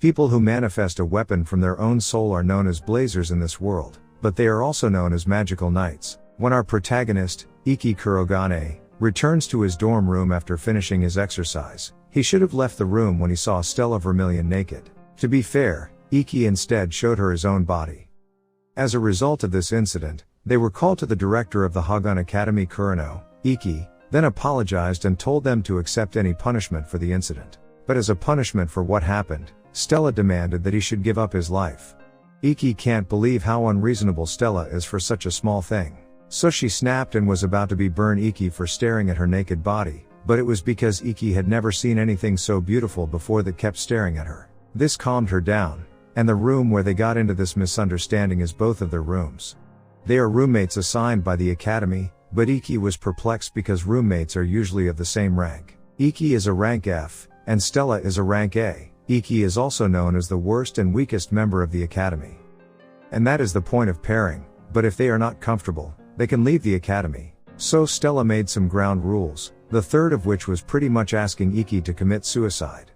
People who manifest a weapon from their own soul are known as blazers in this world, but they are also known as magical knights. When our protagonist, Iki Kurugane, returns to his dorm room after finishing his exercise, he should have left the room when he saw Stella Vermilion naked. To be fair, Iki instead showed her his own body. As a result of this incident, they were called to the director of the Hagan Academy Kurano. Iki then apologized and told them to accept any punishment for the incident. But as a punishment for what happened, Stella demanded that he should give up his life. Iki can't believe how unreasonable Stella is for such a small thing. So she snapped and was about to burn Iki for staring at her naked body, but it was because Iki had never seen anything so beautiful before that kept staring at her. This calmed her down, and the room where they got into this misunderstanding is both of their rooms. They are roommates assigned by the academy, but Iki was perplexed because roommates are usually of the same rank. Iki is a rank F, and Stella is a rank A. Iki is also known as the worst and weakest member of the academy. And that is the point of pairing, but if they are not comfortable, they can leave the academy. So Stella made some ground rules, the third of which was pretty much asking Iki to commit suicide.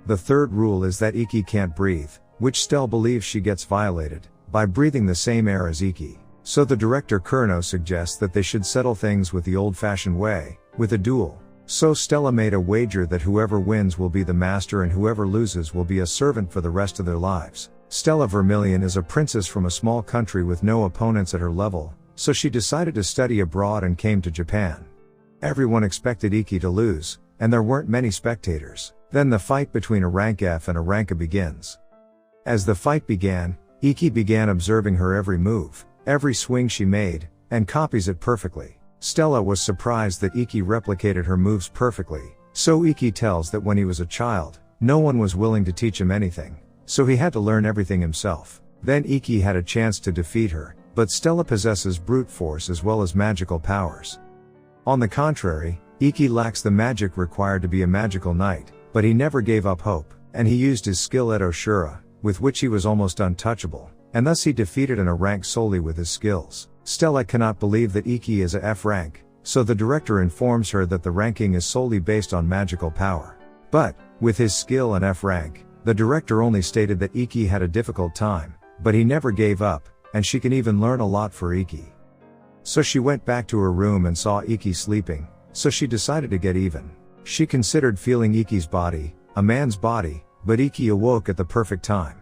The third rule is that Iki can't breathe, which Stella believes she gets violated by breathing the same air as Iki. So the director Kurno suggests that they should settle things with the old-fashioned way, with a duel. So Stella made a wager that whoever wins will be the master and whoever loses will be a servant for the rest of their lives. Stella Vermilion is a princess from a small country with no opponents at her level, so she decided to study abroad and came to Japan. Everyone expected Iki to lose, and there weren't many spectators. Then the fight between a rank F and a rank A begins. As the fight began, Iki began observing her every move, every swing she made, and copies it perfectly. Stella was surprised that Iki replicated her moves perfectly, so Iki tells that when he was a child, no one was willing to teach him anything, so he had to learn everything himself. Then Iki had a chance to defeat her, but Stella possesses brute force as well as magical powers. On the contrary, Iki lacks the magic required to be a magical knight, but he never gave up hope, and he used his skill at Oshura, with which he was almost untouchable, and thus he defeated a rank solely with his skills. Stella cannot believe that Iki is a F rank, so the director informs her that the ranking is solely based on magical power. But, with his skill and F rank, the director only stated that Iki had a difficult time, but he never gave up, and she can even learn a lot for Iki. So she went back to her room and saw Iki sleeping, so she decided to get even. She considered feeling Iki's body, a man's body, but Iki awoke at the perfect time.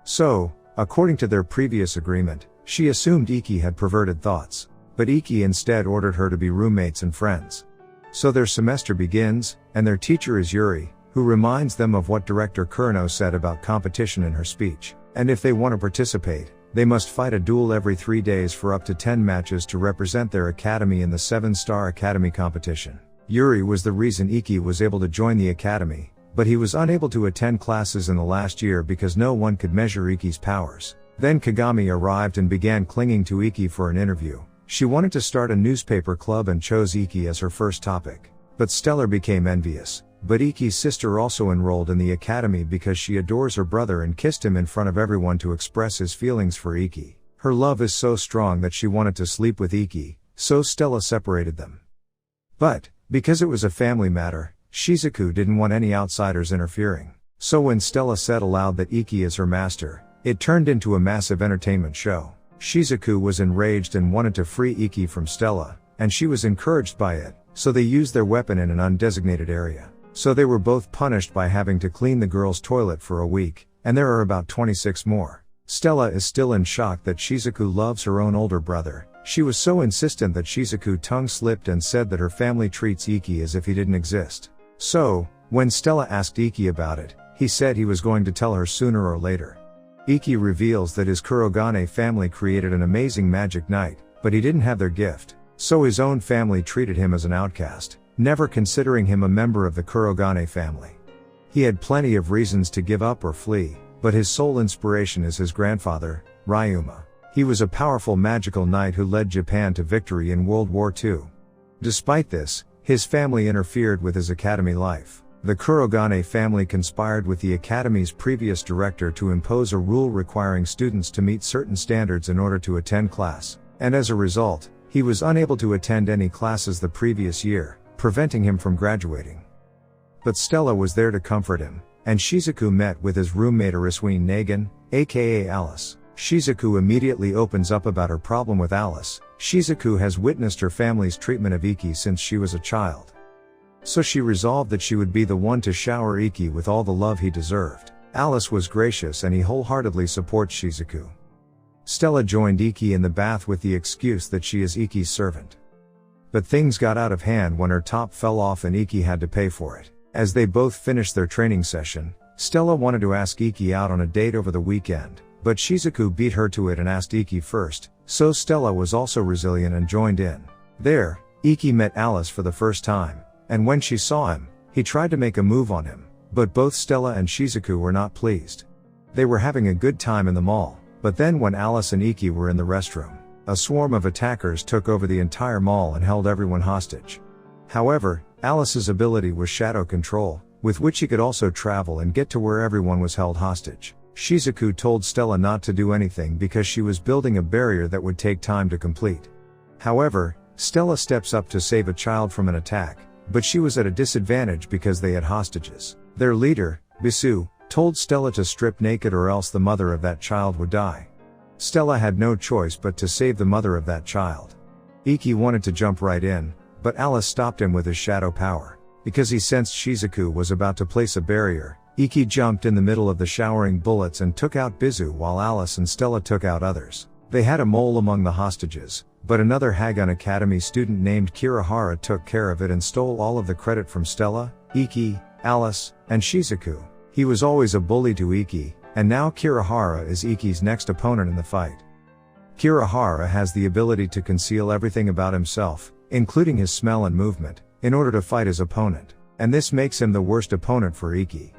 So, according to their previous agreement, she assumed Iki had perverted thoughts, but Iki instead ordered her to be roommates and friends. So their semester begins, and their teacher is Yuri, who reminds them of what director Kurno said about competition in her speech, and if they want to participate, they must fight a duel every 3 days for up to 10 matches to represent their academy in the 7-star academy competition. Yuri was the reason Iki was able to join the academy, but he was unable to attend classes in the last year because no one could measure Iki's powers. Then Kagami arrived and began clinging to Iki for an interview. She wanted to start a newspaper club and chose Iki as her first topic. But Stella became envious. But Iki's sister also enrolled in the academy because she adores her brother and kissed him in front of everyone to express his feelings for Iki. Her love is so strong that she wanted to sleep with Iki, so Stella separated them. But, because it was a family matter, Shizuku didn't want any outsiders interfering. So when Stella said aloud that Iki is her master, it turned into a massive entertainment show. Shizuku was enraged and wanted to free Iki from Stella, and she was encouraged by it, so they used their weapon in an undesignated area. So they were both punished by having to clean the girls' toilet for a week, and there are about 26 more. Stella is still in shock that Shizuku loves her own older brother. She was so insistent that Shizuku tongue slipped and said that her family treats Iki as if he didn't exist. So, when Stella asked Iki about it, he said he was going to tell her sooner or later. Iki reveals that his Kurugane family created an amazing magic knight, but he didn't have their gift, so his own family treated him as an outcast, never considering him a member of the Kurugane family. He had plenty of reasons to give up or flee, but his sole inspiration is his grandfather, Ryuma. He was a powerful magical knight who led Japan to victory in World War II. Despite this, his family interfered with his academy life. The Kurugane family conspired with the academy's previous director to impose a rule requiring students to meet certain standards in order to attend class, and as a result, he was unable to attend any classes the previous year, preventing him from graduating. But Stella was there to comfort him, and Shizuku met with his roommate Arisween Nagin, aka Alice. Shizuku immediately opens up about her problem with Alice. Shizuku has witnessed her family's treatment of Iki since she was a child. So she resolved that she would be the one to shower Iki with all the love he deserved. Alice was gracious and he wholeheartedly supports Shizuku. Stella joined Iki in the bath with the excuse that she is Iki's servant. But things got out of hand when her top fell off and Iki had to pay for it. As they both finished their training session, Stella wanted to ask Iki out on a date over the weekend, but Shizuku beat her to it and asked Iki first, so Stella was also resilient and joined in. There, Iki met Alice for the first time, and when she saw him, he tried to make a move on him, but both Stella and Shizuku were not pleased. They were having a good time in the mall, but then when Alice and Iki were in the restroom, a swarm of attackers took over the entire mall and held everyone hostage. However, Alice's ability was shadow control, with which he could also travel and get to where everyone was held hostage. Shizuku told Stella not to do anything because she was building a barrier that would take time to complete. However, Stella steps up to save a child from an attack, but she was at a disadvantage because they had hostages. Their leader, Bisu, told Stella to strip naked or else the mother of that child would die. Stella had no choice but to save the mother of that child. Iki wanted to jump right in, but Alice stopped him with his shadow power. Because he sensed Shizuku was about to place a barrier, Iki jumped in the middle of the showering bullets and took out Bizu while Alice and Stella took out others. They had a mole among the hostages, but another Hagun Academy student named Kirihara took care of it and stole all of the credit from Stella, Iki, Alice, and Shizuku. He was always a bully to Iki, and now Kirihara is Iki's next opponent in the fight. Kirihara has the ability to conceal everything about himself, including his smell and movement, in order to fight his opponent, and this makes him the worst opponent for Iki.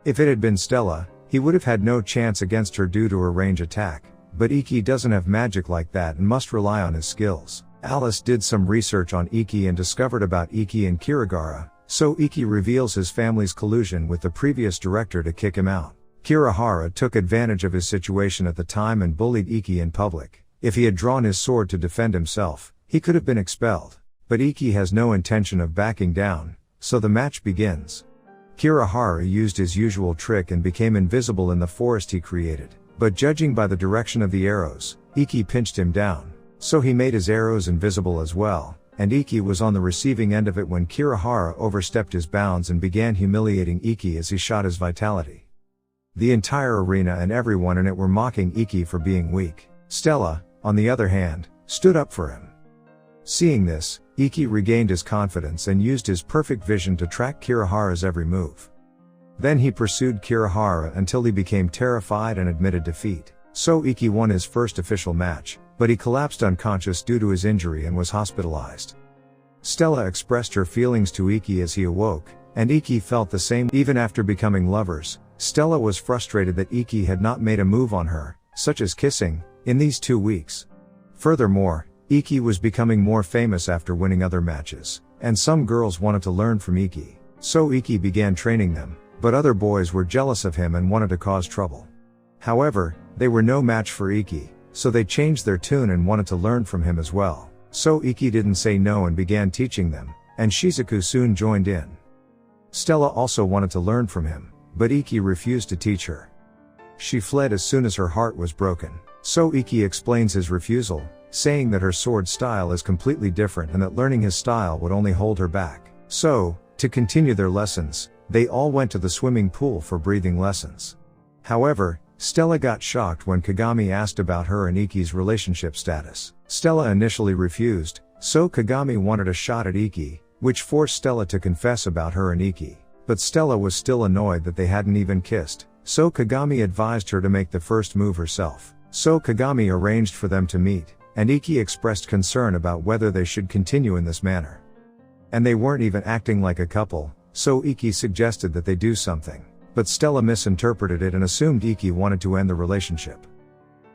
If it had been Stella, he would have had no chance against her due to her range attack, but Iki doesn't have magic like that and must rely on his skills. Alice did some research on Iki and discovered about Iki and Kirigara, so Iki reveals his family's collusion with the previous director to kick him out. Kirihara took advantage of his situation at the time and bullied Iki in public. If he had drawn his sword to defend himself, he could have been expelled. But Iki has no intention of backing down, so the match begins. Kirihara used his usual trick and became invisible in the forest he created, but judging by the direction of the arrows, Iki pinched him down, so he made his arrows invisible as well, and Iki was on the receiving end of it when Kirihara overstepped his bounds and began humiliating Iki as he shot his vitality. The entire arena and everyone in it were mocking Iki for being weak. Stella, on the other hand, stood up for him. Seeing this, Iki regained his confidence and used his perfect vision to track Kirihara's every move. Then he pursued Kirihara until he became terrified and admitted defeat. So Iki won his first official match, but he collapsed unconscious due to his injury and was hospitalized. Stella expressed her feelings to Iki as he awoke, and Iki felt the same. Even after becoming lovers, Stella was frustrated that Iki had not made a move on her, such as kissing, in these 2 weeks. Furthermore, Iki was becoming more famous after winning other matches, and some girls wanted to learn from Iki. So Iki began training them, but other boys were jealous of him and wanted to cause trouble. However, they were no match for Iki, so they changed their tune and wanted to learn from him as well. So Iki didn't say no and began teaching them, and Shizuku soon joined in. Stella also wanted to learn from him, but Iki refused to teach her. She fled as soon as her heart was broken. So Iki explains his refusal, saying that her sword style is completely different and that learning his style would only hold her back. So, to continue their lessons, they all went to the swimming pool for breathing lessons. However, Stella got shocked when Kagami asked about her and Iki's relationship status. Stella initially refused, so Kagami wanted a shot at Iki, which forced Stella to confess about her and Iki. But Stella was still annoyed that they hadn't even kissed, so Kagami advised her to make the first move herself. So Kagami arranged for them to meet, and Iki expressed concern about whether they should continue in this manner. And they weren't even acting like a couple, so Iki suggested that they do something. But Stella misinterpreted it and assumed Iki wanted to end the relationship.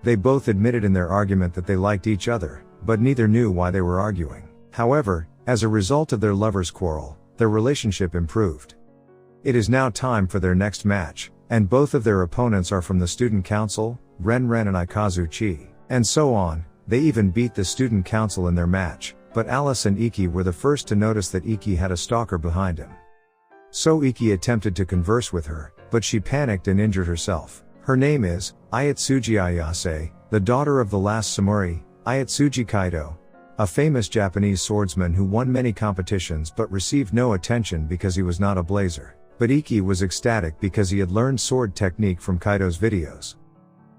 They both admitted in their argument that they liked each other, but neither knew why they were arguing. However, as a result of their lovers' quarrel, their relationship improved. It is now time for their next match, and both of their opponents are from the student council, Ren and Ikazuchi, and so on. They even beat the student council in their match, but Alice and Iki were the first to notice that Iki had a stalker behind him. So Iki attempted to converse with her, but she panicked and injured herself. Her name is Ayatsuji Ayase, the daughter of the last samurai, Ayatsuji Kaido, a famous Japanese swordsman who won many competitions but received no attention because he was not a blazer. But Iki was ecstatic because he had learned sword technique from Kaido's videos.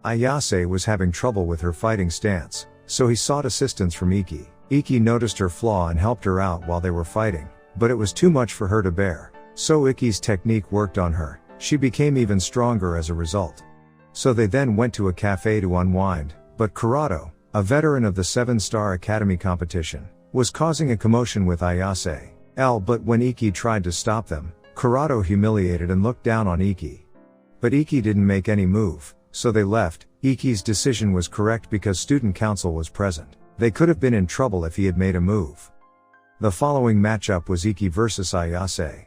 Ayase was having trouble with her fighting stance, so he sought assistance from Iki. Iki noticed her flaw and helped her out while they were fighting, but it was too much for her to bear. So Iki's technique worked on her. She became even stronger as a result. So they then went to a cafe to unwind, but Kurado, a veteran of the 7-Star Academy competition, was causing a commotion with Ayase. But when Iki tried to stop them, Kurado humiliated and looked down on Iki. But Iki didn't make any move, so they left. Iki's decision was correct because student council was present. They could have been in trouble if he had made a move. The following matchup was Iki versus Ayase.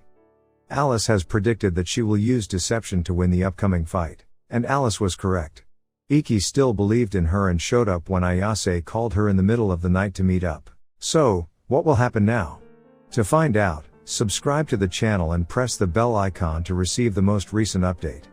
Alice has predicted that she will use deception to win the upcoming fight. And Alice was correct. Iki still believed in her and showed up when Ayase called her in the middle of the night to meet up. So, what will happen now? To find out, subscribe to the channel and press the bell icon to receive the most recent update.